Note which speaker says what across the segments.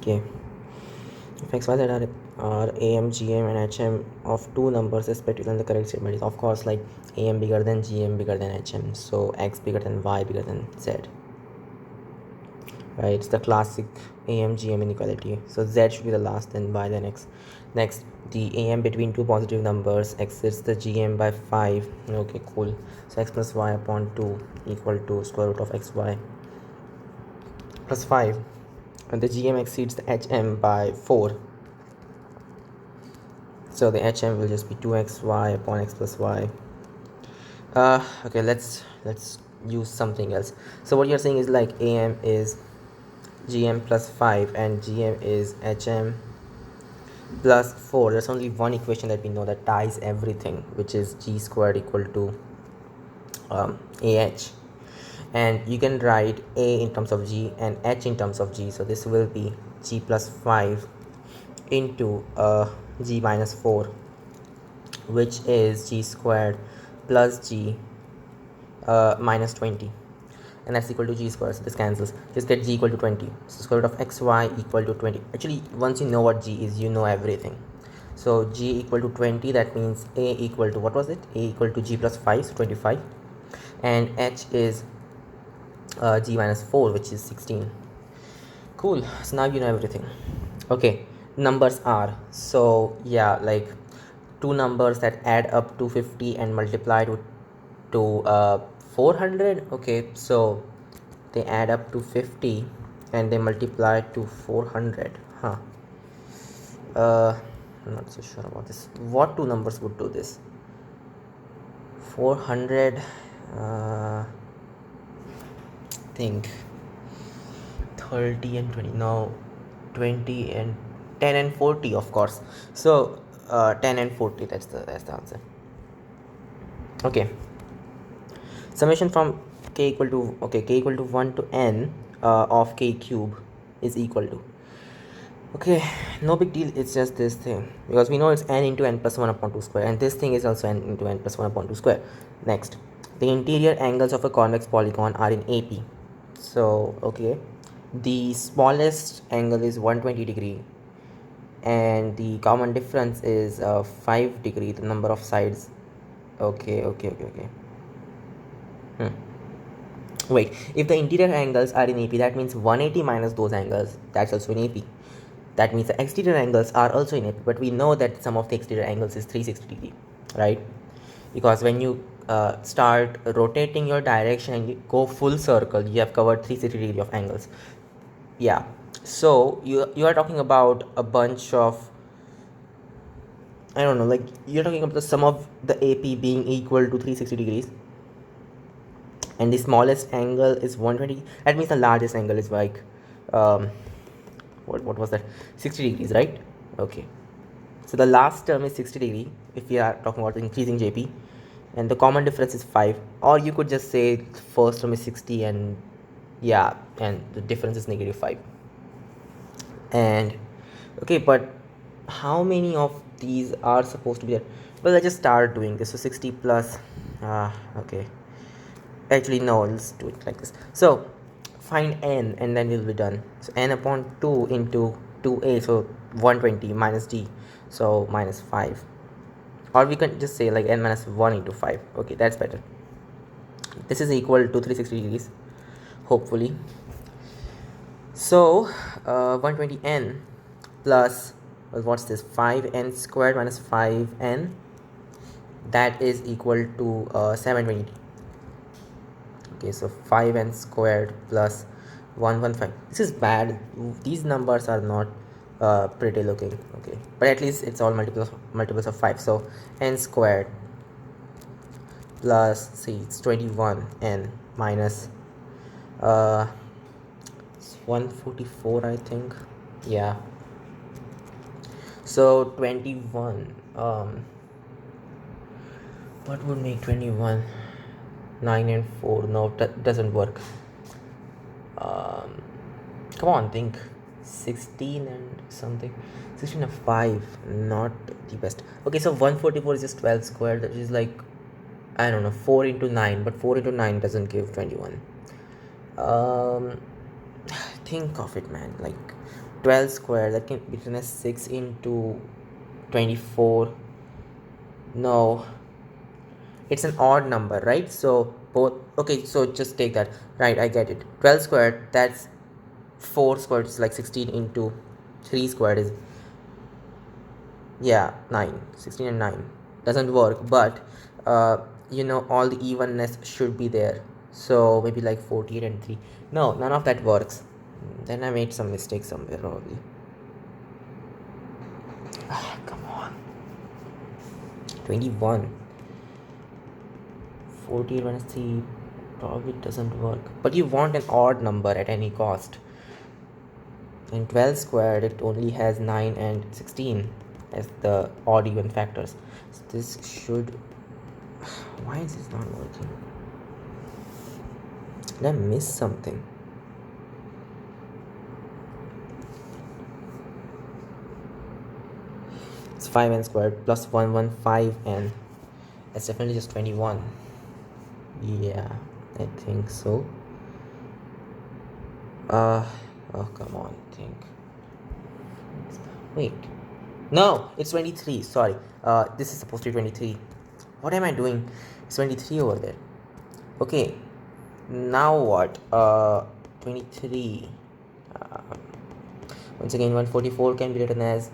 Speaker 1: Okay, if x, y, z are am, gm and hm of two numbers respectively, then the correct statement is of course like am bigger than gm bigger than hm, so x bigger than y bigger than z, right? It's the classic am gm inequality. So z should be the last, then y, then x. Next, the am between two positive numbers exceeds the gm by 5. Okay, cool. So x plus y upon 2 equal to square root of xy plus 5, and the gm exceeds the hm by 4, so the hm will just be 2xy upon x plus y. Okay, let's use something else. So what you're saying is like am is gm plus 5 and gm is hm plus 4. There's only one equation that we know that ties everything, which is g squared equal to ah, and you can write a in terms of g and h in terms of g. So this will be g plus 5 into g minus 4, which is g squared plus g minus 20, and that's equal to g squared. So this cancels, just get g equal to 20. So square root of xy equal to 20. Actually, once you know what g is, you know everything. So g equal to 20, that means a equal to, what was it, a equal to g plus 5, so 25, and h is g minus 4, which is 16. Cool, so now you know everything. Okay, numbers are, so yeah, like two numbers that add up to 50 and multiply to 400. Okay, so they add up to 50 and they multiply to 400. I'm not so sure about this. What two numbers would do this? 400, think 30 and 20, no, 20 and 10 and 40, of course. So 10 and 40, that's the answer. Okay, summation from k equal to, okay, k equal to 1 to n of k cube is equal to, okay, no big deal, it's just this thing, because we know it's n into n plus 1 upon 2 square, and this thing is also n into n plus 1 upon 2 square. Next, the interior angles of a convex polygon are in AP. So okay, the smallest angle is 120 degree and the common difference is 5 degree, the number of sides. Okay. Wait, if the interior angles are in AP, that means 180 minus those angles, that's also in AP. That means the exterior angles are also in AP, but we know that sum of the exterior angles is 360 degree, right? Because when you start rotating your direction and you go full circle, you have covered 360 degree of angles. Yeah, so you are talking about a bunch of, I don't know, like you're talking about the sum of the AP being equal to 360 degrees, and the smallest angle is 120. That means the largest angle is like what was that, 60 degrees, right? Okay, so the last term is 60 degree if we are talking about increasing JP, and the common difference is 5, or you could just say first term is 60 and yeah, and the difference is negative 5. And okay, but how many of these are supposed to be there? Well, I just start doing this. So 60 plus okay, actually no, let's do it like this. So find n and then we'll be done. So n upon 2 into 2a, so 120 minus d, so minus 5, or we can just say like n minus 1 into 5. Okay, that's better. This is equal to 360 degrees, hopefully. So 120n plus, well, what's this, 5n squared minus 5n, that is equal to 720. Okay, so 5n squared plus 115. This is bad, these numbers are not pretty looking. Okay, but at least it's all multiples of 5. So n squared plus, see, it's 21n minus 144, I think. Yeah, so 21, what would make 21? 9 and 4, no, that doesn't work. Come on, think. 16 and something, 16 and 5, not the best. Okay, so 144 is just 12 squared, that is like, I don't know, 4 into 9, but 4 into 9 doesn't give 21. think of it, man. Like 12 squared, that can be written as 6 into 24. No, it's an odd number, right? So both, okay, so just take that, right? I get it. 12 squared, that's 4 squared is like 16 into 3 squared is, yeah, 9. 16 and 9 doesn't work, but you know, all the evenness should be there, so maybe like 48 and 3. No, none of that works. Then I made some mistake somewhere probably. Come on. 21. 48 minus 3 probably doesn't work, but you want an odd number at any cost. In 12 squared, it only has 9 and 16 as the odd even factors. So this should, why is this not working? Did I miss something? It's 5n squared plus 115n. That's definitely just 21. Yeah, I think so. Oh, come on, think. Wait. No, it's 23. Sorry. This is supposed to be 23. What am I doing? It's 23 over there. Okay. Now what? 23. Once again, 144 can be written as.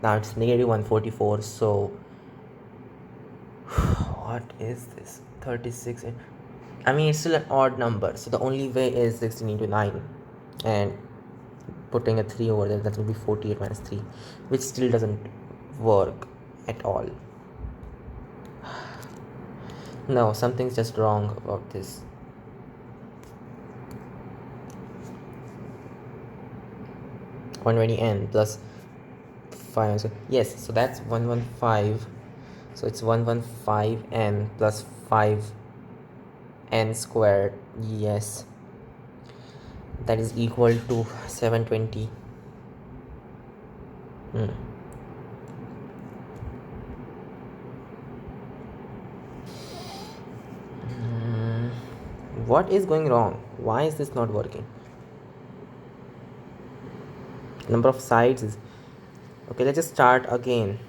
Speaker 1: Now it's negative 144. So, what is this? 36. I mean, it's still an odd number. So the only way is 16 into 9. And putting a 3 over there, that will be 48 minus 3, which still doesn't work at all. No, something's just wrong about this. (120n) plus 5. So yes, so that's 115. So it's 115n plus 5n squared. Yes, that is equal to 720. What is going wrong? Why is this not working? Number of sides is okay. Let's just start again.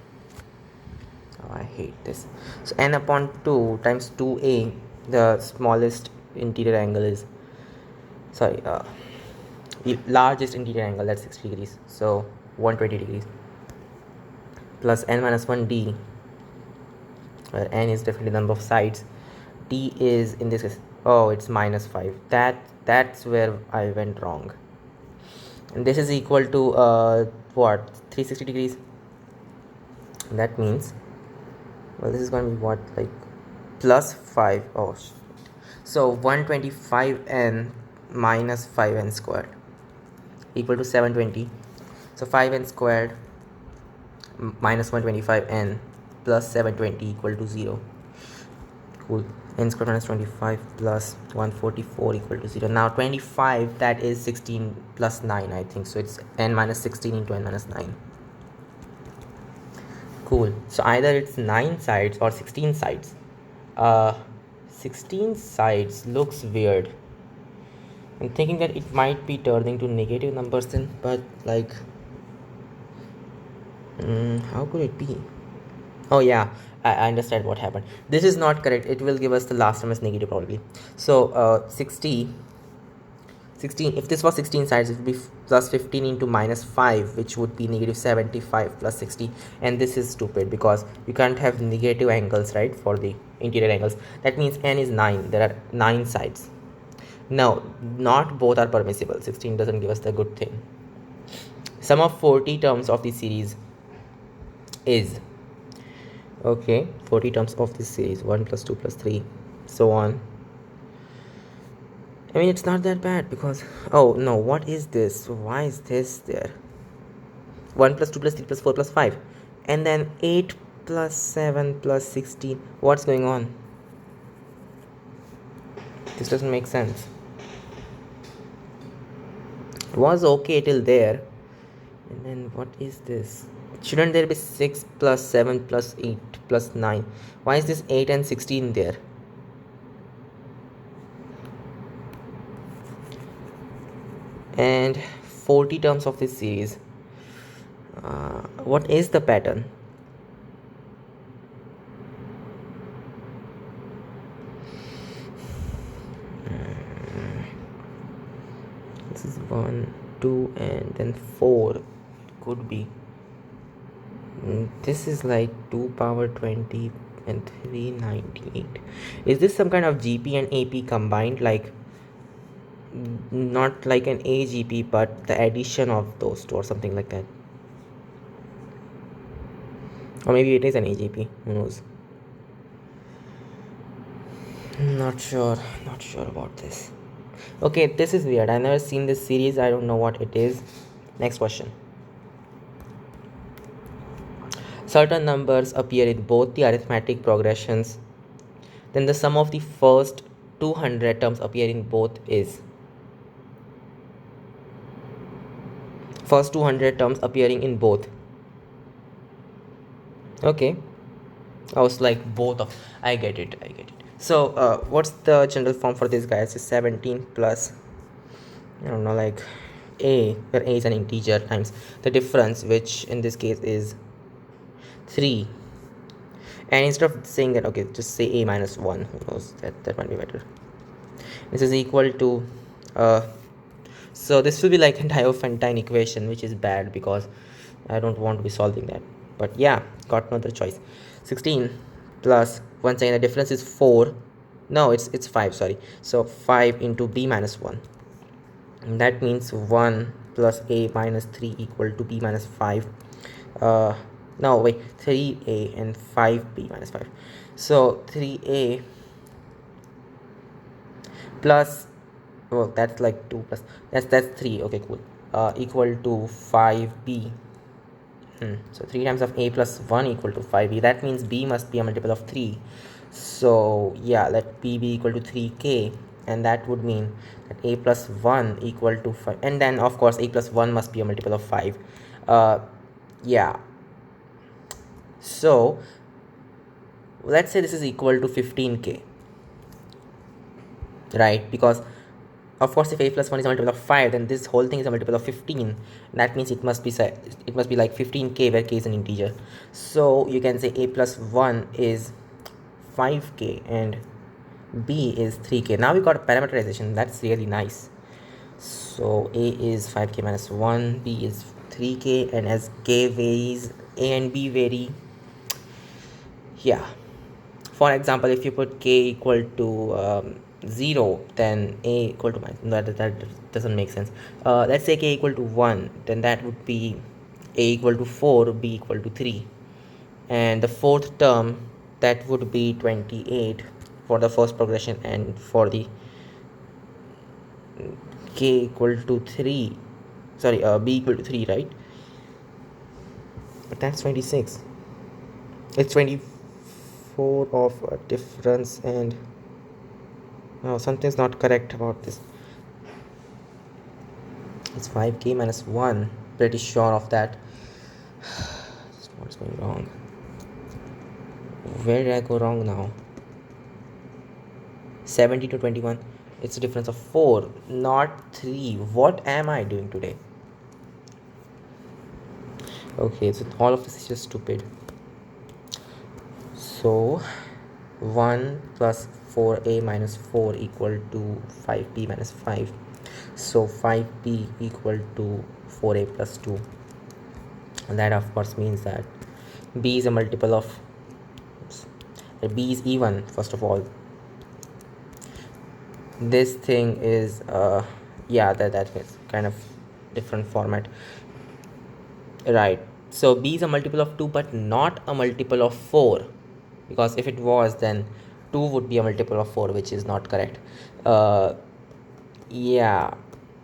Speaker 1: Oh, I hate this. So n upon 2 times 2a, the smallest interior angle is, sorry, largest interior angle, that's 60 degrees, so 120 degrees, plus n minus 1d, where n is definitely the number of sides. D is, in this case, oh, it's minus 5. That's where I went wrong. And this is equal to what, 360 degrees. That means, well, this is going to be what, like plus 5. Oh, so 125n minus 5n squared equal to 720. So 5n squared minus 125n plus 720 equal to 0. Cool. N squared minus 25 plus 144 equal to 0. Now 25, that is 16 plus 9, I think. So it's n minus 16 into n minus 9. Cool. So either it's 9 sides or 16 sides. 16 sides looks weird. I'm thinking that it might be turning to negative numbers then, but like, how could it be? Oh yeah, I understand what happened. This is not correct. It will give us the last term as negative probably. So 16, if this was 16 sides, it would be plus 15 into minus 5, which would be negative 75 plus 60. And this is stupid because you can't have negative angles, right, for the interior angles. That means n is 9. There are 9 sides. No, not both are permissible. 16 doesn't give us the good thing. Sum of 40 terms of the series is, okay, 40 terms of this series, 1 plus 2 plus 3, so on. I mean, it's not that bad because, oh no, what is this? Why is this there? 1 plus 2 plus 3 plus 4 plus 5, and then 8 plus 7 plus 16. What's going on? This doesn't make sense. It was okay till there, and then what is this? Shouldn't there be 6 plus 7 plus 8 plus 9? Why is this 8 and 16 there? and 40 terms of this series. What is the pattern? This is 1, 2, and then 4. Could be. This is like 2 power 20 and 398. Is this some kind of GP and AP combined? Like, not like an AGP, but the addition of those two or something like that. Or maybe it is an AGP. Who knows? Not sure about this. Okay, this is weird. I've never seen this series. I don't know what it is. Next question. Certain numbers appear in both the arithmetic progressions. Then the sum of the first 200 terms appear in both is. First 200 terms appearing in both. Okay. I was like both of. I get it. So what's the general form for this guy? It's 17 plus, I don't know, like a, where a is an integer, times the difference, which in this case is 3. And instead of saying that, okay, just say a minus 1. Who knows? That might be better. This is equal to so this will be like a Diophantine equation, which is bad because I don't want to be solving that. But yeah, got no other choice. 16 plus, once again the difference is 4. No, it's 5, sorry. So 5 into b minus 1. And that means 1 plus a minus 3 equal to b minus 5. No, wait, 3a and 5b minus 5. So 3a plus, well, that's like 2 plus, that's 3. Okay, cool. Equal to 5b. So 3 times of a plus 1 equal to 5b. That means b must be a multiple of 3. So yeah, let b be equal to 3k, and that would mean that a plus 1 equal to 5, and then of course a plus 1 must be a multiple of 5. Yeah, so let's say this is equal to 15k, right? Because of course if a plus 1 is a multiple of 5, then this whole thing is a multiple of 15. That means it must be like 15k, where k is an integer. So you can say a plus 1 is 5k and b is 3k. Now we got parameterization. That's really nice. So a is 5k minus 1, b is 3k, and as k varies, a and b vary. Yeah, for example, if you put k equal to 0, then a equal to minus, that doesn't make sense. Let's say k equal to 1, then that would be a equal to 4, b equal to 3, and the fourth term, that would be 28 for the first progression, and for the k equal to 3, sorry, b equal to 3, right? But that's 26. It's 24 of a difference, and no, something's not correct about this. It's 5k minus 1. Pretty sure of that. What's going wrong? Where did I go wrong now? 70 to 21. It's a difference of 4, not 3. What am I doing today? Okay, so all of this is just stupid. So 1 plus 4a minus 4 equal to 5b minus 5. So 5b equal to 4a plus 2. And that of course means that b is a multiple of, b is even. First of all, this thing is yeah, that is kind of different format, right? So b is a multiple of 2, but not a multiple of 4, because if it was, then 2 would be a multiple of 4, which is not correct. Yeah,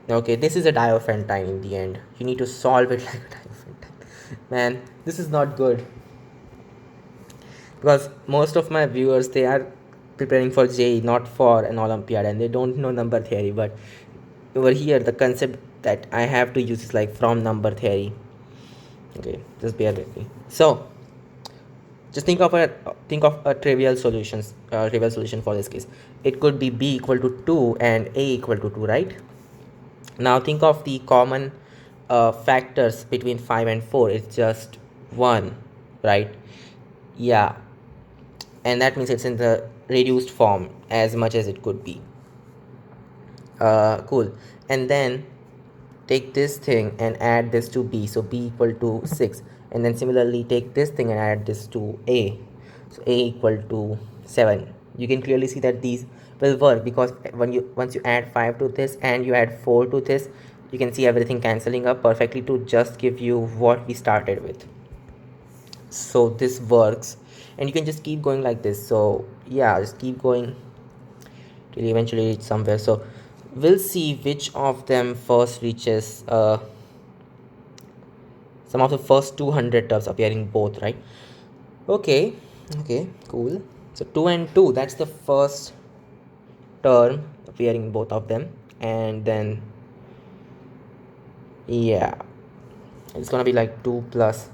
Speaker 1: okay, this is a Diophantine in the end. You need to solve it like a Diophantine. Man, this is not good, because most of my viewers, they are preparing for JEE, not for an Olympiad, and they don't know number theory. But over here, the concept that I have to use is like from number theory. Okay, just bear with me. So just think of a trivial solution for this case. It could be b equal to 2 and a equal to 2, right? Now think of the common factors between 5 and 4. It's just 1, right? Yeah, and that means it's in the reduced form as much as it could be. Cool. And then take this thing and add this to b, so b equal to 6. And then similarly take this thing and add this to a, so a equal to 7. You can clearly see that these will work, because once you add 5 to this and you add 4 to this, you can see everything cancelling up perfectly to just give you what we started with. So this works, and you can just keep going like this. So yeah, just keep going till eventually reach somewhere. So we'll see which of them first reaches some of the first 200 terms appearing both, right? Okay, cool. So 2 and 2, that's the first term appearing both of them. And then yeah, it's gonna be like 2 plus,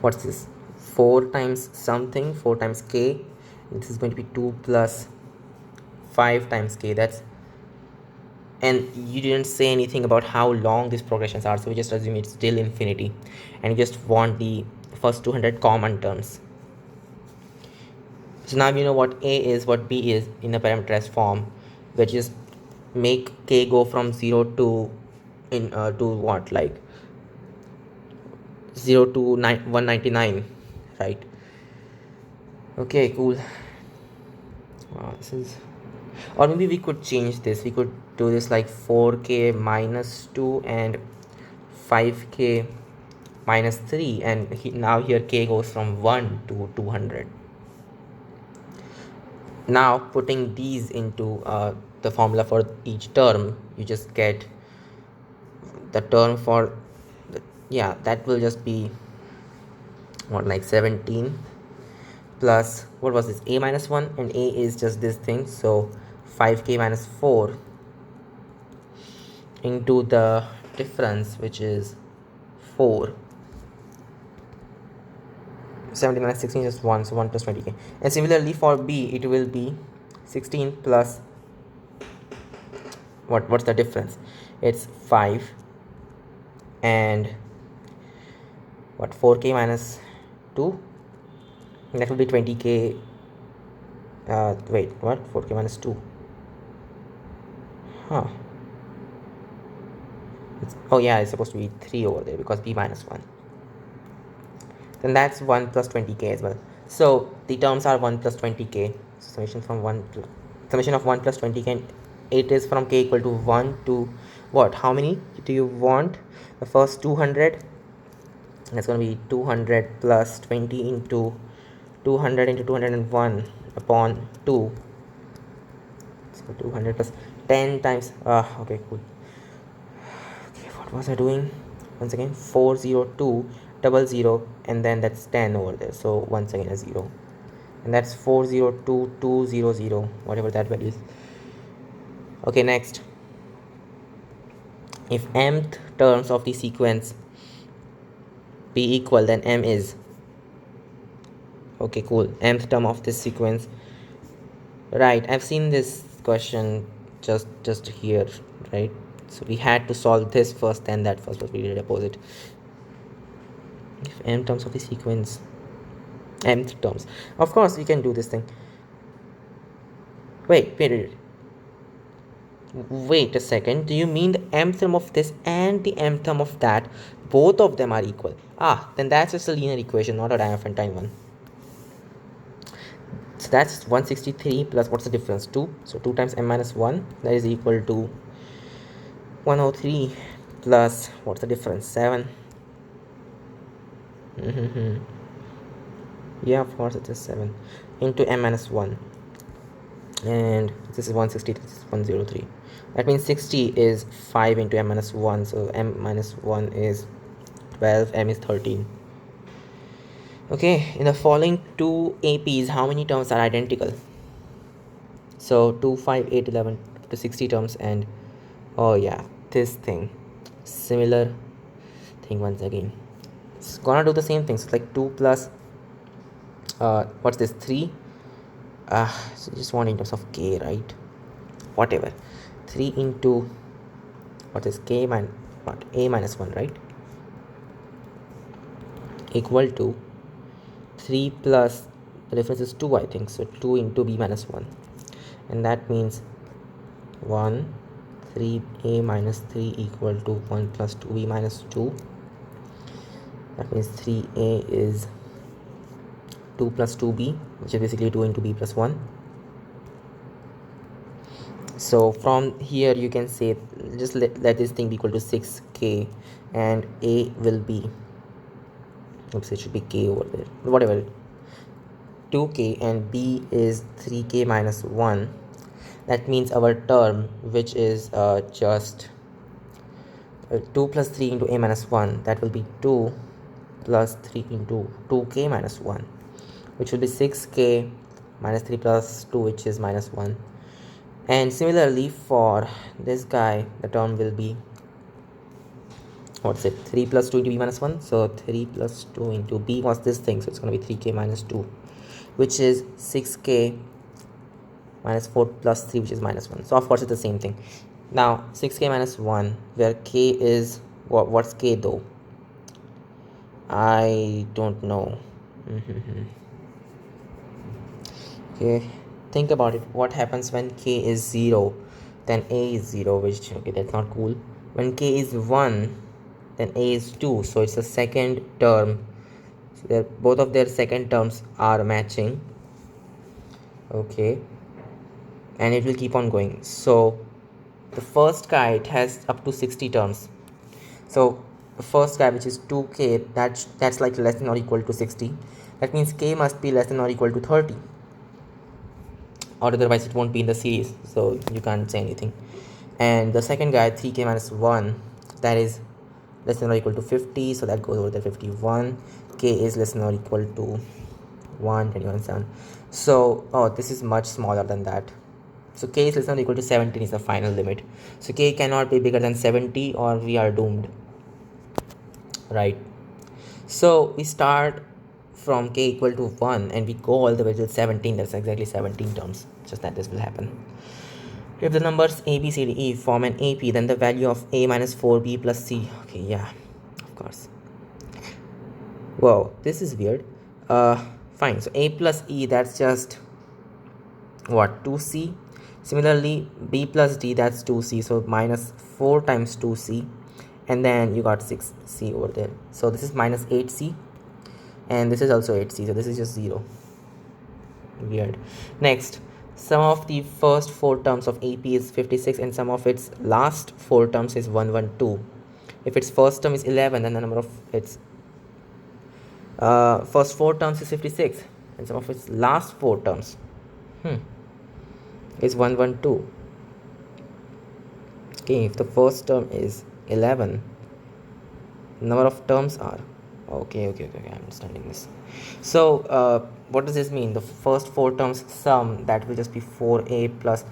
Speaker 1: what's this, 4 times something, 4 times k. This is going to be 2 plus 5 times k. That's, and you didn't say anything about how long these progressions are, so we just assume it's still infinity, and you just want the first 200 common terms. So now you know what a is, what b is in a parameterized form, which is make k go from 0 to to what, like 0 to 199, right? Okay, cool. Wow, this is, or maybe we could change this. We could do this like 4k minus 2 and 5k minus 3, and now here k goes from 1 to 200. Now putting these into the formula for each term, you just get the term for yeah, that will just be what, like 17 plus, what was this, a minus 1, and a is just this thing, so 5k minus 4 into the difference, which is 4. 17 minus 16 is 1, so 1 plus 20k. And similarly for b, it will be 16 plus what's the difference, it's 5, and what, 4k minus 2, that will be 20k. Wait, what, 4k minus 2, oh yeah, it's supposed to be 3 over there because b minus 1. Then that's 1 plus 20k as well. So the terms are 1 plus 20k. Summation of 1 plus 20k, and it is from k equal to 1 to what? How many do you want? The first 200. That's going to be 200 plus 20 into 200 into 201 upon 2. So 200 plus 10 times. Okay, cool. Okay, what was I doing? Once again, 402 double 0, and then that's 10 over there, so once again a 0, and that's 402200, whatever that value is. Okay, next, if mth terms of the sequence be equal, then m is, okay, cool, mth term of this sequence, right? I've seen this question just here, right? So we had to solve this first, then that first, but we did opposite. If m terms of the sequence, mth terms, of course we can do this thing. Wait a second, do you mean the mth term of this and the mth term of that, both of them are equal? Then that's just a linear equation, not a Diophantine one. So that's 163 plus, what's the difference, 2, so 2 times m minus 1, that is equal to 103 plus, what's the difference, 7. Yeah, of course it is 7 into m minus 1, and this is 160, this is 103. That means 60 is 5 into m minus 1, so m minus 1 is 12, m is 13. Okay, in the following two APs, how many terms are identical? So 2, 5, 8, 11 to 60 terms, and oh yeah, this thing, similar thing once again. It's gonna do the same thing, so it's like 2 plus what's this, 3, so just want in terms of k, right? Whatever, 3 into what is k minus what a minus 1, right, equal to 3 plus the difference is 2, I think, so 2 into b minus 1, and that means 1 3a minus 3 equal to 1 plus 2b minus 2. That means 3a is 2 plus 2b, which is basically 2 into b plus 1. So from here you can say, just let this thing be equal to 6k, and a will be, oops, it should be k over there, whatever, 2k, and b is 3k minus 1. That means our term, which is just 2 plus 3 into a minus 1, that will be 2 plus 3 into 2k minus 1, which will be 6k minus 3 plus 2, which is minus 1. And similarly for this guy, the term will be, what's it, 3 plus 2 into b minus 1. So 3 plus 2 into b was this thing, so it's going to be 3k minus 2, which is 6k minus 4 plus 3, which is minus 1. So of course it's the same thing. Now 6k minus 1, where k is, what's k though? I don't know. Okay, think about it. What happens when k is 0? Then a is 0, which, okay, that's not cool. When k is 1, then a is 2, so it's a second term. So both of their second terms are matching. Okay, and it will keep on going. So the first guy, it has up to 60 terms. So the first guy, which is 2k, that's like less than or equal to 60. That means k must be less than or equal to 30, or otherwise it won't be in the series, so you can't say anything. And the second guy, 3k minus 1, that is less than or equal to 50, so that goes over there, 51. K is less than or equal to 1, 21, 7. So this is much smaller than that. So k is less than or equal to 17 is the final limit. So k cannot be bigger than 70 or we are doomed, right? So we start from k equal to 1 and we go all the way to 17. That's exactly 17 terms, just that this will happen. If the numbers a, b, c, d, e form an AP, then the value of a minus 4b plus c, okay, yeah, of course. Whoa, this is weird. Fine, so a plus e, that's just what, 2c. Similarly, b plus d, that's 2c, so minus 4 times 2c, and then you got 6c over there. So this is minus 8c, and this is also 8c, so this is just 0. Weird. Next, sum of the first 4 terms of AP is 56, and sum of its last 4 terms is 112. If its first term is 11, then the number of its first 4 terms is 56, and sum of its last 4 terms is 112. Okay, if the first term is 11, number of terms are, okay, I'm understanding this. So what does this mean? The first 4 terms sum, that will just be 4a plus,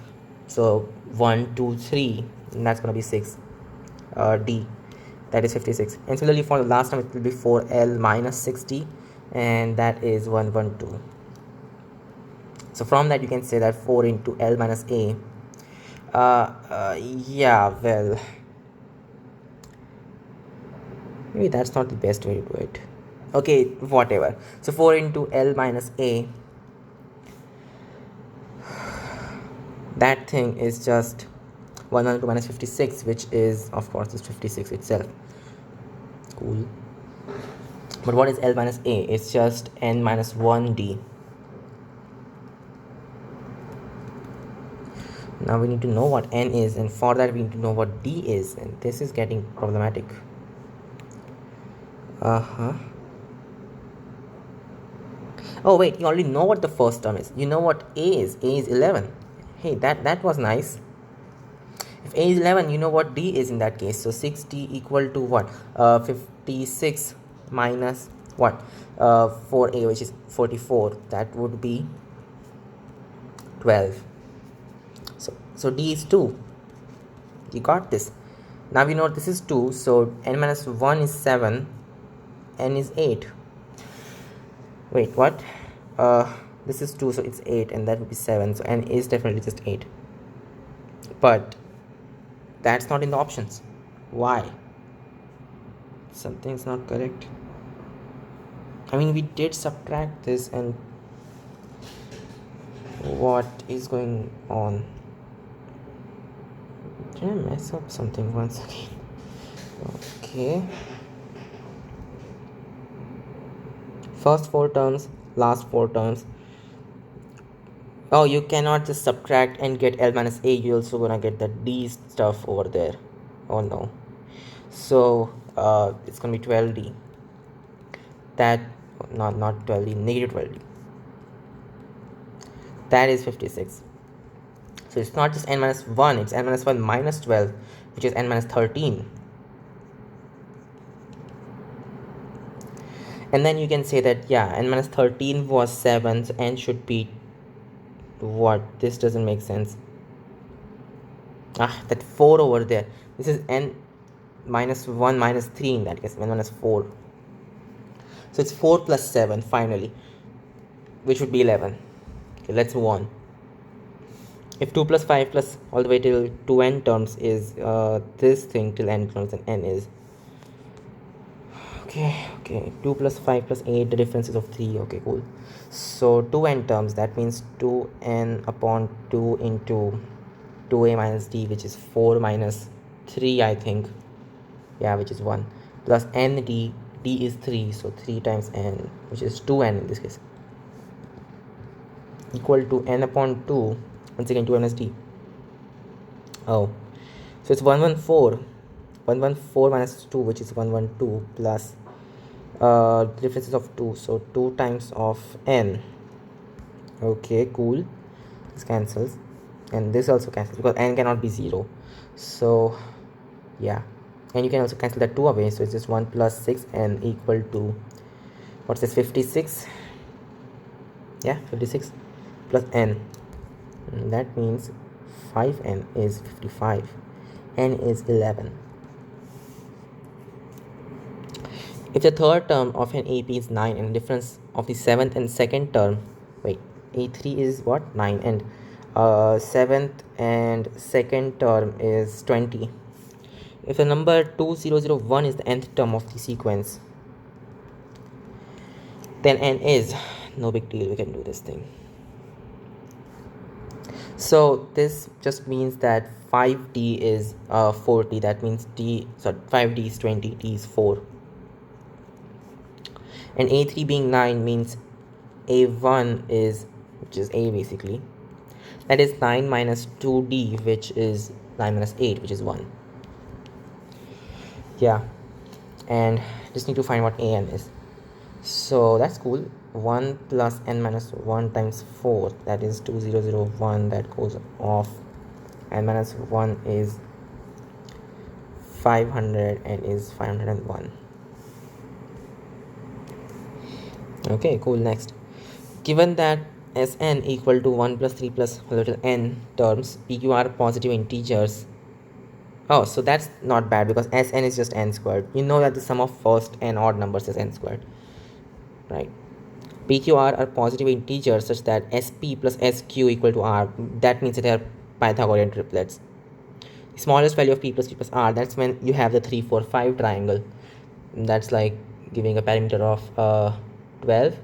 Speaker 1: so 1 2 3, and that's going to be 6 d, that is 56. And similarly for the last term, it will be 4l minus 6d, and that is 112. So from that you can say that 4 into l minus a, yeah, well, maybe that's not the best way to do it. Okay, whatever. So 4 into l minus a, that thing is just 112 minus 56, which is of course is 56 itself. Cool. But what is l minus a? It's just n minus 1d. Now we need to know what n is, and for that we need to know what d is, and this is getting problematic. Oh wait, you already know what the first term is. You know what a is. A is 11. Hey, that was nice. If a is 11, you know what d is in that case. So 6d equal to what? 56 minus what? 4a, which is 44. That would be 12. So d is 2. You got this. Now we know this is 2. So n minus 1 is 7. N is 8. Wait, what? This is 2, so it's 8, and that would be 7. So n is definitely just 8. But That's not in the options. Why? Something's not correct. I mean, we did subtract this, and what is going on? Did I mess up something once again? Okay. First 4 terms, last 4 terms. Oh, you cannot just subtract and get L minus A. You're also gonna get the D stuff over there. Oh no. So it's gonna be 12D. That not 12D, negative 12D. That is 56. So it's not just n minus 1, it's n minus 1 minus 12, which is n minus 13. And then you can say that, yeah, n minus 13 was 7, so n should be what? This doesn't make sense. That 4 over there. This is n minus 1 minus 3 in that case, n minus 4. So it's 4 plus 7 finally, which would be 11. Okay, let's move on. If 2 plus 5 plus all the way till 2n terms is this thing till n terms, and n is okay 2 plus 5 plus 8, the difference is of 3. Okay, cool. So 2n terms, that means 2n upon 2 into 2a minus d, which is 4 minus 3, I think. Yeah, which is 1, plus n d. D is 3, so 3 times n, which is 2n in this case, equal to n upon 2, once again 2 minus d. Oh, so it's 114 minus 2, which is 112, plus differences of 2, so 2 times of n. Okay, cool. This cancels, and this also cancels because n cannot be 0. So yeah, and you can also cancel that 2 away, so it's just 1 plus 6n equal to, what's this, 56? Yeah, 56 plus n, and that means 5n is 55, n is 11. If the third term of an AP is 9 and the difference of the 7th and 2nd term, wait, A3 is what? 9, and 7th and 2nd term is 20. If the number 2001 is the nth term of the sequence, then n is, no big deal, we can do this thing. So this just means that 5d is 40, that means 5d is 20, d is 4. And A3 being 9 means A1 is, which is A basically, that is 9 minus 2D, which is 9 minus 8, which is 1. Yeah, and just need to find what an is. So that's cool. 1 plus n minus 1 times 4, that is 2001, that goes off. N minus 1 is 500 and is 501. Okay, cool. Next, given that Sn equal to 1 plus 3 plus little n terms, PQ are positive integers. Oh, so that's not bad because Sn is just n squared. You know that the sum of first n odd numbers is n squared, right? PQR are positive integers such that SP plus SQ equal to R. That means that they are Pythagorean triplets. The smallest value of P plus Q plus R, that's when you have the 3, 4, 5 triangle. That's like giving a parameter of 12.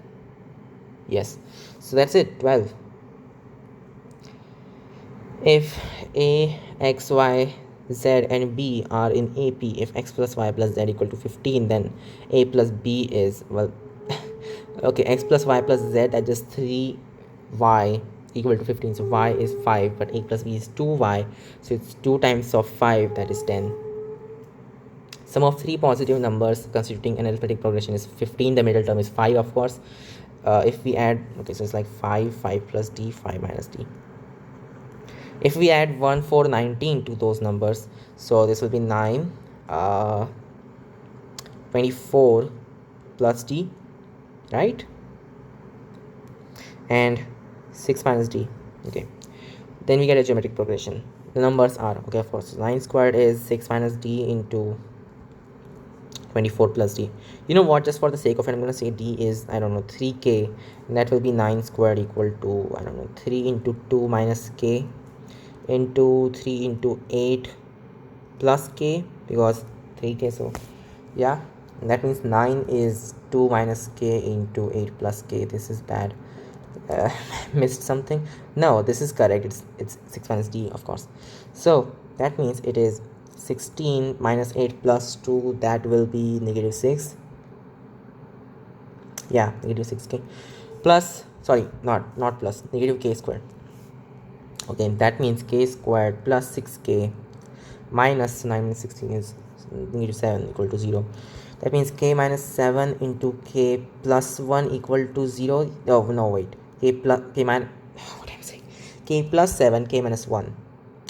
Speaker 1: Yes, so that's it, 12. If A, X, Y, Z and B are in AP, if X plus Y plus Z equal to 15, then A plus B is, well, okay, X plus Y plus Z, that's just 3Y equal to 15, so Y is 5, but A plus B is 2Y, so it's 2 times of 5, that is 10. Sum of 3 positive numbers constituting an arithmetic progression is 15. The middle term is 5, of course. If we add, okay, so it's like 5 plus D, 5 minus D. If we add 1, 4, 19 to those numbers, so this will be 9, 24 plus D, right? And 6 minus D. Okay, then we get a geometric progression. The numbers are, okay, of course, 9 squared is 6 minus D into 24 plus D. You know what, just for the sake of it, I'm going to say D is, I don't know, 3k, and that will be 9 squared equal to, I don't know, 3 into 2 minus k into 3 into 8 plus k because 3k, so yeah, that means 9 is 2 minus k into 8 plus k. This is bad. Missed something. No, this is correct. It's 6 minus d, of course. So that means it is 16 minus 8 plus 2, that will be negative 6. Yeah, negative 6k plus, sorry, not plus, negative k squared. Okay, that means k squared plus 6k minus 9 minus 16 is negative 7 equal to 0. That means k minus 7 into k plus 1 equal to 0. Oh no, wait, k plus k minus what am I saying, k plus 7 k minus 1,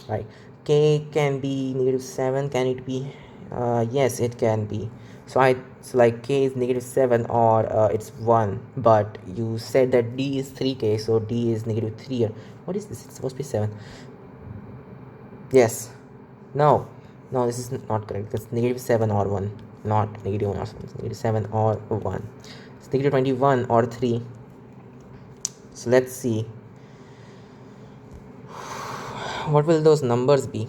Speaker 1: right? K can be negative 7, can it be? Yes, it can be. So like k is negative 7 or it's 1, but you said that d is 3k, so d is negative 3. What is this? It's supposed to be 7. Yes. No, this is not correct. It's negative 7 or 1, not negative 1 or 7. It's negative 7 or 1. It's negative 21 or 3. So let's see. What will those numbers be?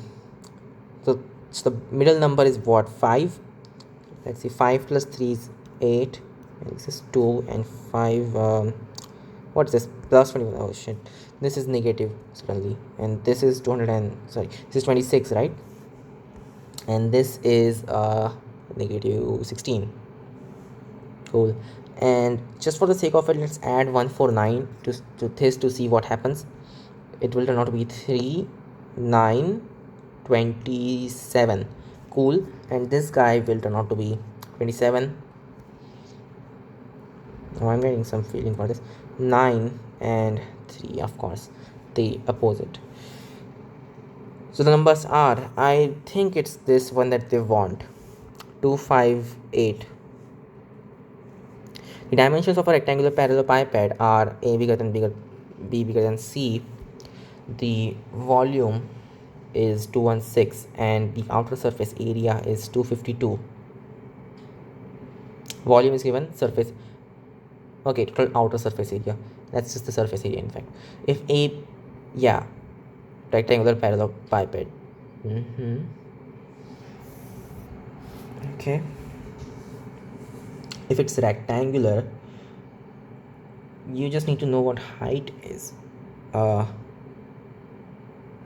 Speaker 1: So the middle number is what? 5. Let's see. 5 plus 3 is 8. And this is 2 and 5. What's this? Plus 21. Oh shit. This is negative suddenly. And this is 200 and sorry. This is 26, right? And this is negative 16. Cool. And just for the sake of it, let's add 149 to this to see what happens. It will turn out to be 3 9 27. Cool. And this guy will turn out to be 27. Oh, I'm getting some feeling for this. 9 and 3, of course, the opposite. So the numbers are, I think it's this one that they want, 258. The dimensions of a rectangular parallelepiped are a bigger than b bigger than c. The volume is 216 and the outer surface area is 252. Volume is given, surface, okay, total outer surface area, that's just the surface area in fact. If a, yeah, rectangular parallelepiped. Okay, if it's rectangular, you just need to know what height is.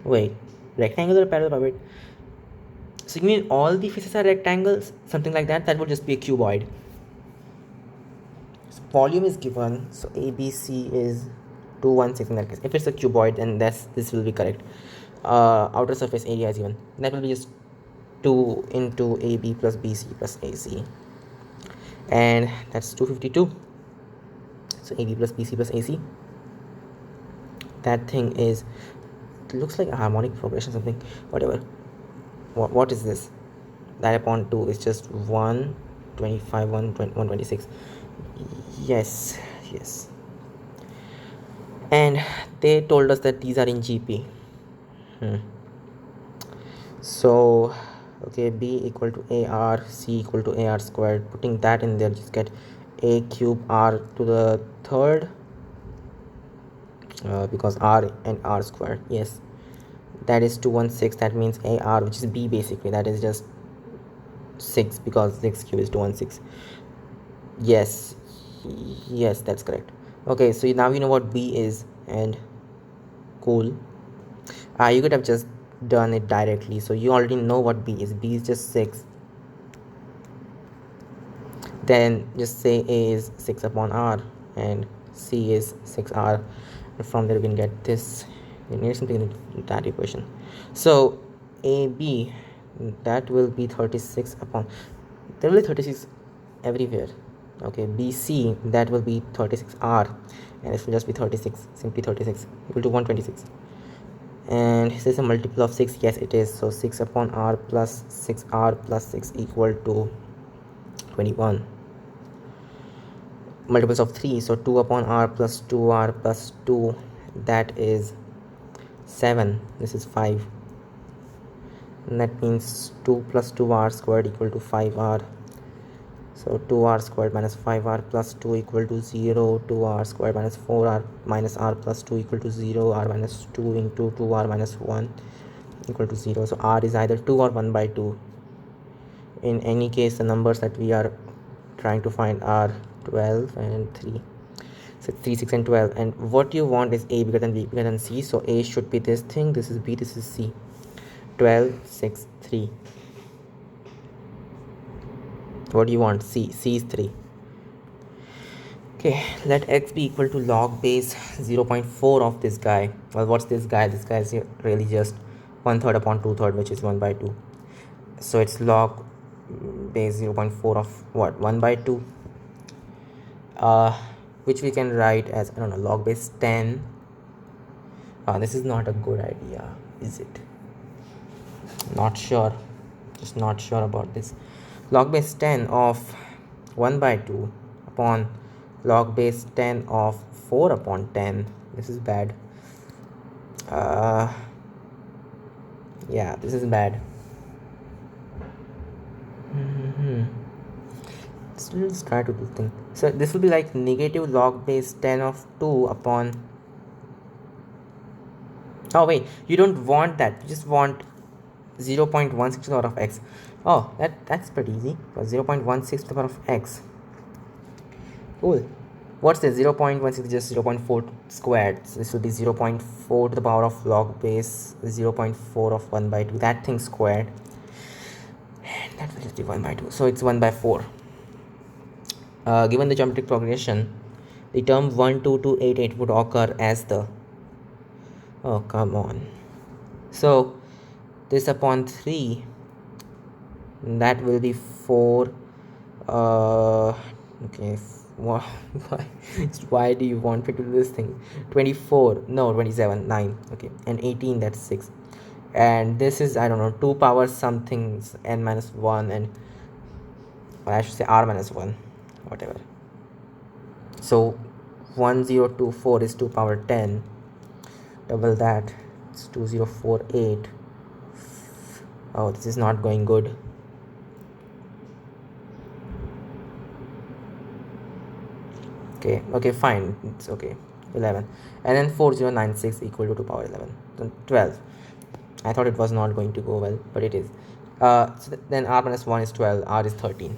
Speaker 1: Wait, rectangular parallelepiped, so you mean all the faces are rectangles, something like that? That would just be a cuboid. So volume is given, so ABC is 216 in that case. If it's a cuboid, then this will be correct. Outer surface area is given, that will be just 2 into AB plus BC plus AC, and that's 252. So AB plus BC plus AC, that thing is, it looks like a harmonic progression, something, whatever. What is this? That upon 2 is just 125, 126. Yes. And they told us that these are in GP. So okay, B equal to AR, C equal to AR squared. Putting that in there, just get A cube R to the third, because R and R squared. Yes, that is 216. That means AR, which is B basically, that is just 6 because 6 cube is 216. Yes, that's correct. Okay, so now you know what B is, and cool. You could have just done it directly, so you already know what B is. B is just 6. Then just say A is 6 upon R and C is 6R, and from there we can get this. We need something in that equation. So AB, that will be 36 upon, there will be 36 everywhere. Okay, BC, that will be 36R, and this will just be 36, simply 36 equal to 126. And is this a multiple of 6? Yes, it is. So 6 upon R plus 6R plus 6 equal to 21. Multiples of 3, so 2 upon R plus 2R plus 2, that is 7. This is 5, and that means 2 plus 2R squared equal to 5R. So 2R squared minus 5R plus 2 equal to 0. 2R squared minus 4R minus R plus 2 equal to 0. R minus 2 into 2R minus 1 equal to 0. So r is either 2 or 1 by 2. In any case, the numbers that we are trying to find are 12 and 3. So 3, 6 and 12, and what you want is a bigger than b bigger than c. So a should be this thing, this is b, this is c. 12, 6, 3. What do you want? C is 3. Okay, let x be equal to log base 0.4 of this guy. Well, what's this guy? This guy is really just 1/3 upon 2/3, which is 1 by 2. So it's log base 0.4 of what? 1 by 2, which we can write as, I don't know, log base 10. This is not a good idea, is it? Not sure, just not sure about this. Log base 10 of 1 by 2 upon log base 10 of 4 upon 10. This is bad. Yeah, this is bad. Let's try to do thing. So this will be like negative log base 10 of 2 upon, oh wait, you don't want that, you just want 0.16 to the power of x. Oh, that's pretty easy. 0.16 to the power of x. Cool. What's this? 0.16 is just 0.4 squared. So this will be 0.4 to the power of log base 0.4 of 1 by 2. That thing squared. And that will just be 1 by 2. So it's 1 by 4. Given the geometric progression, the term 1, 2, 2, 8, 8 would occur as the... Oh, come on. So this upon 3, that will be 4. Okay, why do you want me to do this thing? 24, no, 27, 9. Okay, and 18, that's 6. And this is, I don't know, 2 power something n minus 1, and I should say r minus 1, whatever. So 1024 is 2 power 10. Double that, it's 2048. Oh, this is not going good. Okay, fine, it's okay. 11, and then 4096 equal to 2 power 11. So 12. I thought it was not going to go well, but it is. So then r minus 1 is 12, r is 13.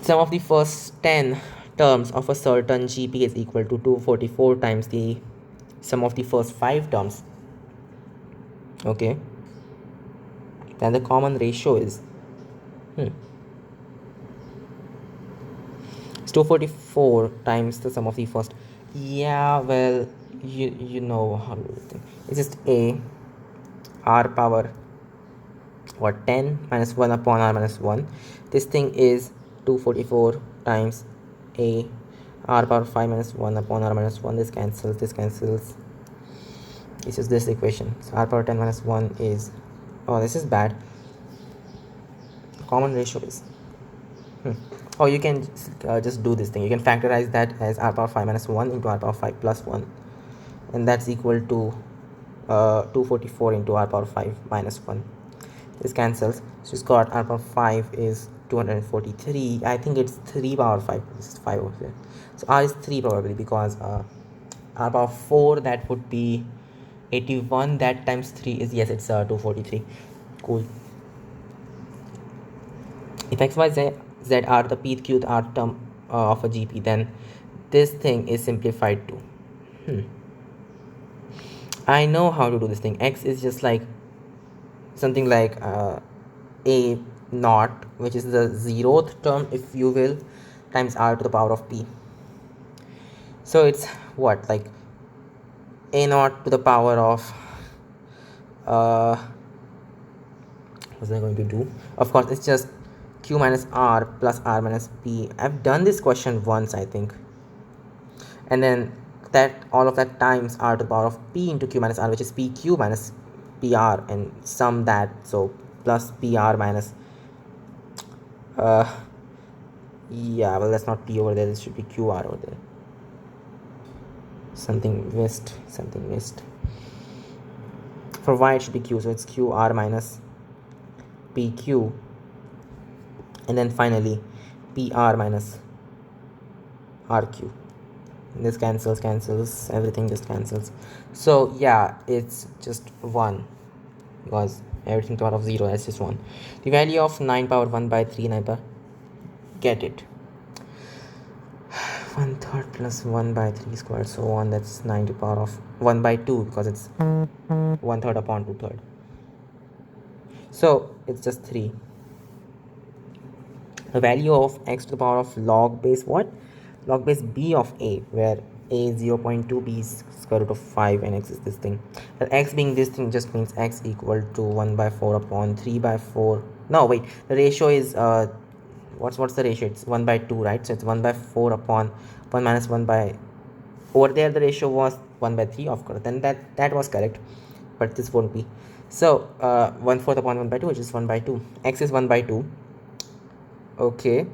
Speaker 1: Sum of the first 10 terms of a certain GP is equal to 244 times the sum of the first 5 terms. Okay, then the common ratio is it's 244 times the sum of the first. Yeah, well, you know how to do the thing. It's just a r power what 10 minus 1 upon r minus 1. This thing is 244 times a r power 5 minus 1 upon r minus 1. This cancels, this cancels. It's just this equation. So r power 10 minus 1 is, oh, this is bad. Common ratio is oh, you can just do this thing. You can factorize that as r power 5 minus 1 into r power 5 plus 1, and that's equal to 244 into r power 5 minus 1. This cancels, so it's got r power 5 is 243. I think it's 3 power 5. This is 5 over here, so r is 3 probably, because r power 4, that would be 81. That times 3 is, yes, it's 243. Cool. If x, y, z are the pth, qth, r term of a GP, then this thing is simplified to I know how to do this thing. X is just like something like a naught, which is the 0th term, if you will, times r to the power of p. So it's what, like a naught to the power of what's I going to do? Of course, it's just q minus r plus r minus p. I've done this question once, I think, and then that all of that times r to the power of p into q minus r, which is pq minus pr, and sum that, so plus pr minus yeah, well, that's not p over there, this should be qr over there. Something missed. For y it should be q, so it's qr minus pq, and then finally pr minus rq. this cancels, everything just cancels. So yeah, it's just 1 because everything to the power of 0 is just 1. The value of 9 power 1 by 3, 9 power, get it, 1/3 plus 1 by 3 squared, so on, that's 9 to the power of 1 by 2 because it's 1/3 upon 2/3, so it's just 3. The value of x to the power of log base what? Log base b of a, where a is 0.2, b is square root of 5, and x is this thing. But x being this thing just means x equal to 1 by 4 upon 3 by 4. No, wait, the ratio is what's the ratio? It's 1 by 2, right? So it's 1 by 4 upon 1 minus 1 by, over there the ratio was 1 by 3, of course, then that was correct, but this won't be. So 1/4 upon 1 by 2, which is 1 by 2. X is 1 by 2. Okay,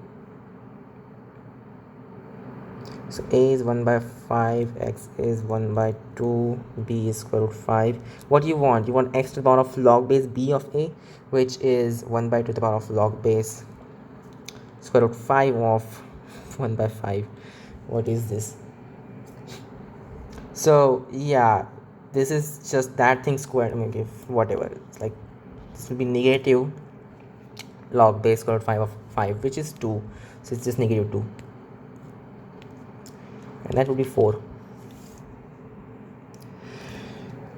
Speaker 1: so a is 1 by 5, x is 1 by 2, b is square root 5. What do you want? You want x to the power of log base b of a, which is 1 by 2 to the power of log base square root 5 of 1 by 5. What is this? So yeah, this is just that thing squared. I mean, if whatever, it's like this will be negative log base square root 5 of 5, which is 2, so it's just negative 2, and that would be 4.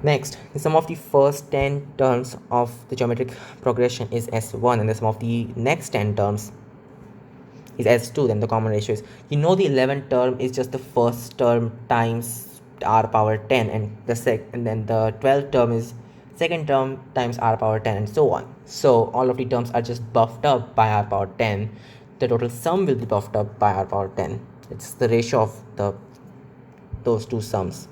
Speaker 1: Next, the sum of the first 10 terms of the geometric progression is S1, and the sum of the next 10 terms is S2. Then the common ratio is, the 11th term is just the first term times r power 10, and then the 12th term is second term times r power 10, and so on. So all of the terms are just buffed up by r power 10. The total sum will be buffed up by r power 10. It's the ratio of those two sums.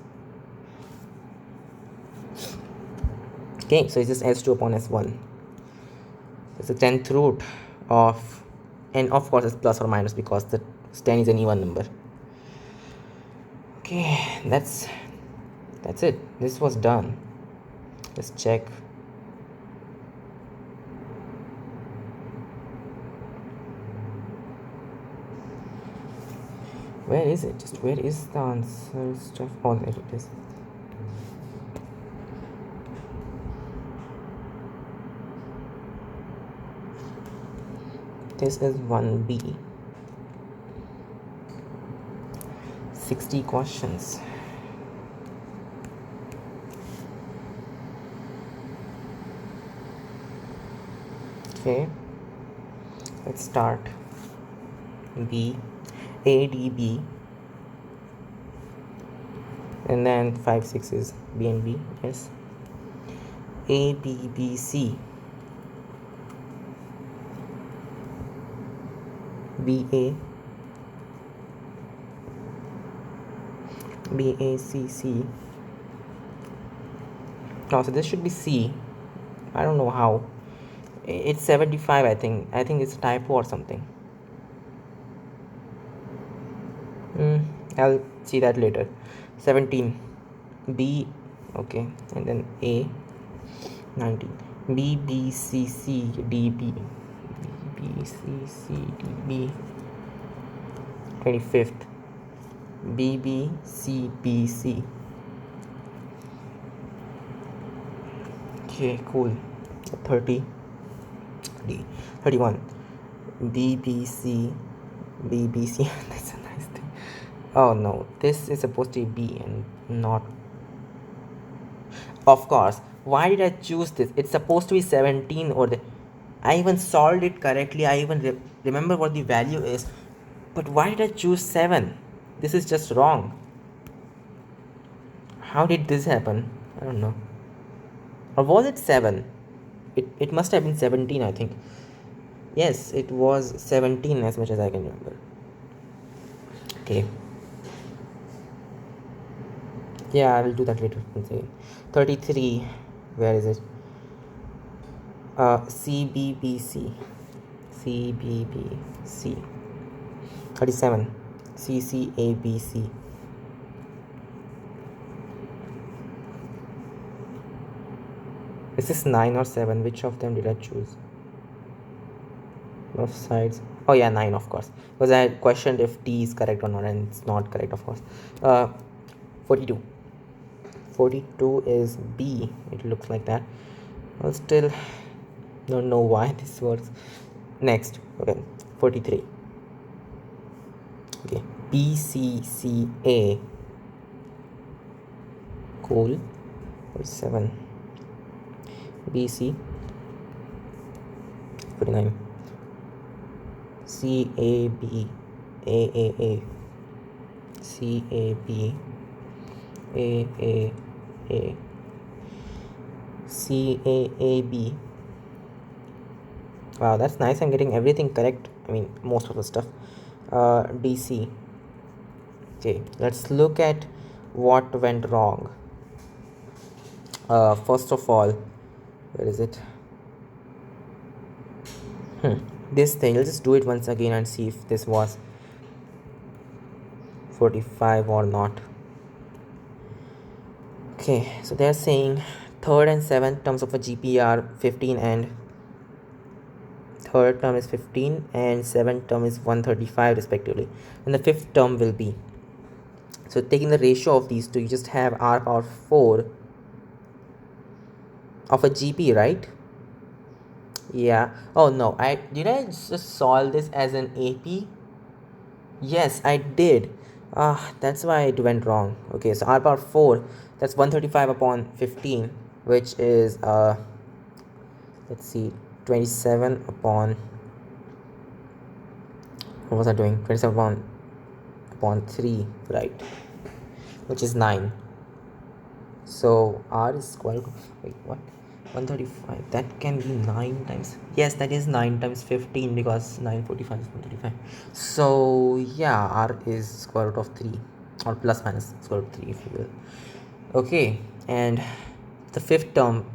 Speaker 1: Okay, so it's just S2 upon S1. It's the 10th root of, and of course it's plus or minus because the 10 is an even number. Okay, that's it. This was done. Let's check. Where is it? Just where is the answer stuff? Oh, there it is. This is 1B. 60 questions. Okay, let's start. B, A, D, B, and then 5, 6 is B and B. Yes. A, B, B, C, B, A, B, A, C, C. No, so this should be C. I don't know how. It's 75, I think. I think it's a typo or something. I'll see that later. 17. B, okay, and then A. 19. B, B, C, C, D, B. B, C, C, D, B. 25th. B, B, C, B, C. Okay, cool. 30. D. 31. B, B, C, B, B, C. That's a nice thing. Oh no, this is supposed to be B and not. Of course. Why did I choose this? It's supposed to be 17 or the. I even solved it correctly. I even remember what the value is. But why did I choose 7? This is just wrong. How did this happen? I don't know. Or was it 7? It must have been 17, I think. Yes, it was 17 as much as I can remember. Okay. Yeah, I will do that later. 33. Where is it? CBBC. CBBC. 37. CCABC. Is this 9 or 7? Which of them did I choose? Both sides. Oh yeah, 9 of course, because I had questioned if D is correct or not, and it's not correct, of course. 42. 42 is B. It looks like that. Well, still don't know why this works. Next, okay, 43. Okay, BCCA. Cool. 47. BC. 49. CAB. AAA. CAB. AAA. CAAB. Wow, that's nice. I'm getting everything correct. I mean, most of the stuff. DC. Okay, let's look at what went wrong. First of all, where is it? This thing, let's just do it once again and see if this was 45 or not. Okay, so they're saying third and seventh terms of a GP are 15, and third term is 15 and seventh term is 135 respectively, and the fifth term will be, so taking the ratio of these two, you just have r power 4 of a GP, right? Yeah. Oh no, did I just solve this as an AP? Yes, I did. That's why it went wrong. Okay, so r power 4, that's 135 upon 15, which is let's see, 27 upon, what was I doing? 27 upon 3, right? Which is 9. So r is square root, wait, what? 135, that can be 9 times, yes, that is 9 times 15, because 945 is 135. So yeah, r is square root of 3, or plus minus square root 3 if you will. Okay, and the fifth term,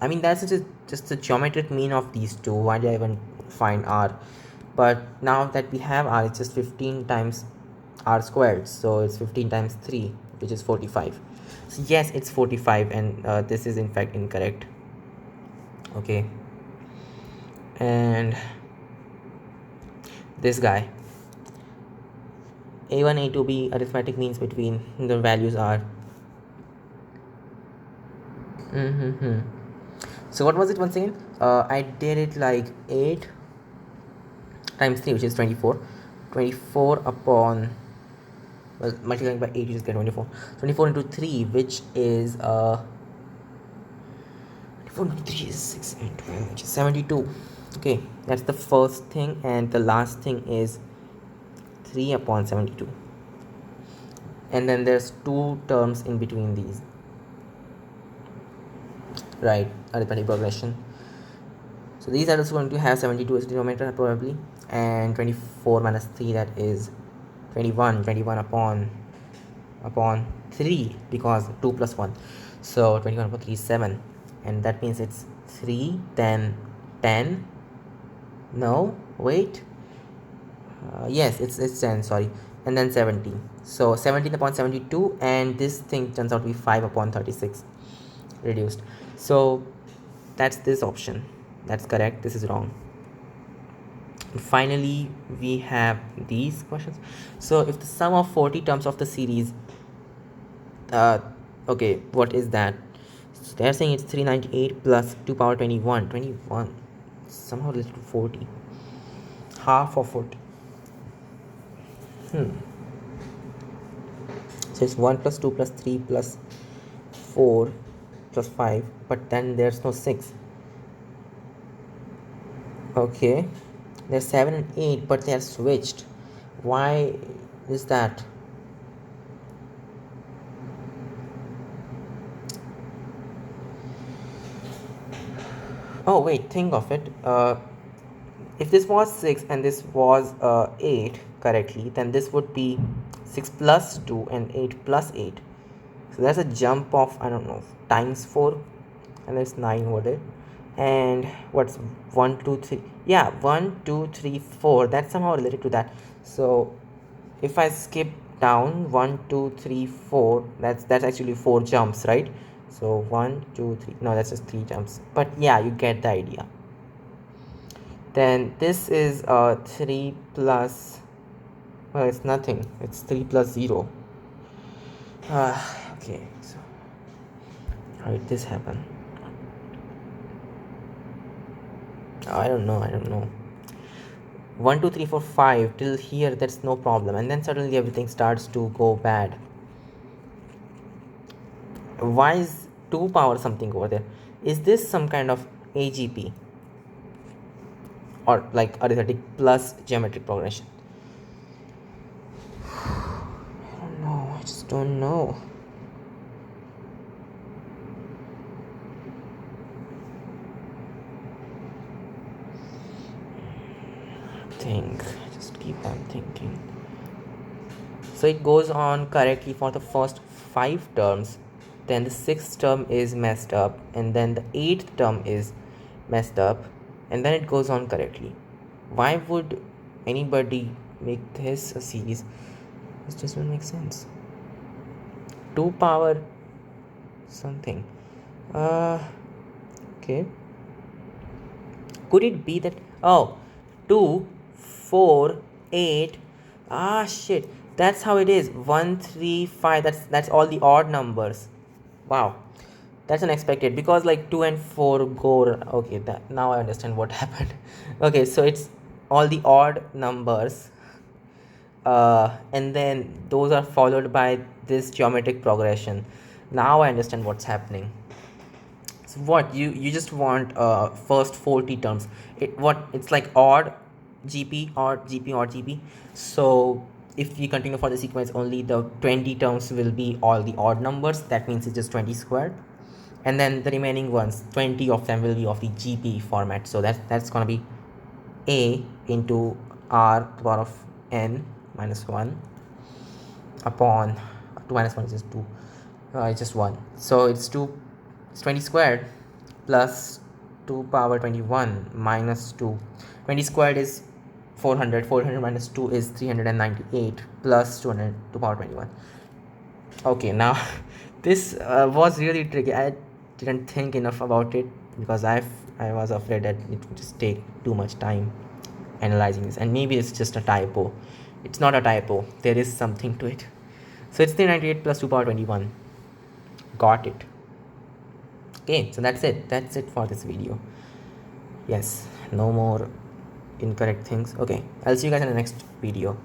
Speaker 1: I mean, that's just the geometric mean of these two. Why did I even find r? But now that we have r, it's just 15 times r squared, so it's 15 times 3, which is 45. So yes, it's 45, and this is in fact incorrect. Okay, and this guy, a1 a2 b arithmetic means between the values are So what was it once again? I did it like 8 times 3, which is 24. 24 upon, well, multiplying by 8, you just get 24. 24 into 3, which is 24 into 3 is 6 and 12, which is 72. Okay, that's the first thing, and the last thing is 3 upon 72. And then there's 2 terms in between these, right? Arithmetic progression. So these are also going to have 72 as denominator probably, and 24 minus 3, that is 21. 21 upon 3, because 2 plus 1, so 21 upon 3 is 7, and that means it's 3, then 10, no, wait, yes, it's 10, sorry, and then 17. So 17 upon 72, and this thing turns out to be 5 upon 36 reduced. So that's this option, that's correct, this is wrong. And finally, we have these questions. So if the sum of 40 terms of the series, okay, what is that? So they're saying it's 398 plus 2 power 21. 21 somehow related to 40, half of 40. So it's 1 plus 2 plus 3 plus 4 plus 5, but then there's no 6. Okay, there's 7 and 8, but they are switched. Why is that? Oh wait, think of it. If this was 6 and this was 8 correctly, then this would be 6 plus 2 and 8 plus 8. So there's a jump of, I don't know, times 4, and there's 9 over there. And what's 1 2 3, yeah, 1 2 3 4, that's somehow related to that. So if I skip down 1 2 3 4, that's actually 4 jumps, right? So 1 2 3, no, that's just 3 jumps, but yeah, you get the idea. Then this is 3 plus, well, it's nothing, it's 3 plus 0. Okay, so how did this happen? I don't know. 1 2 3 4 5 till here, that's no problem, and then suddenly everything starts to go bad. Why is 2 power something over there? Is this some kind of AGP or like arithmetic plus geometric progression? I don't know, I just don't know. Just keep on thinking. So it goes on correctly for the first 5 terms, then the 6th term is messed up, and then the 8th term is messed up, and then it goes on correctly. Why would anybody make this a series? This just doesn't make sense. 2 power something. Okay. Could it be that 2 4 8, shit, that's how it is. 1 3 5, that's all the odd numbers. Wow, that's unexpected, because like 2 and 4 go, okay, that now I understand what happened. Okay, so it's all the odd numbers, and then those are followed by this geometric progression. Now I understand what's happening. So what you just want first 40 terms, it's like odd GP, odd GP, odd GP. So if we continue for the sequence, only the 20 terms will be all the odd numbers. That means it's just 20 squared, and then the remaining ones, 20 of them will be of the GP format. So that's gonna be a into r to the power of n minus 1 upon 2 minus 1 is just 2, it's just 1. So it's 20 squared plus 2 power 21 minus 2. 20 squared is 400. 400 minus 2 is 398 plus 200 to power 21. Okay, now this was really tricky. I didn't think enough about it, because I was afraid that it would just take too much time analyzing this, and maybe it's just a typo. It's not a typo, there is something to it. So it's 398 plus 2 power 21. Got it. Okay, so that's it for this video. Yes, no more incorrect things. Okay, I'll see you guys in the next video.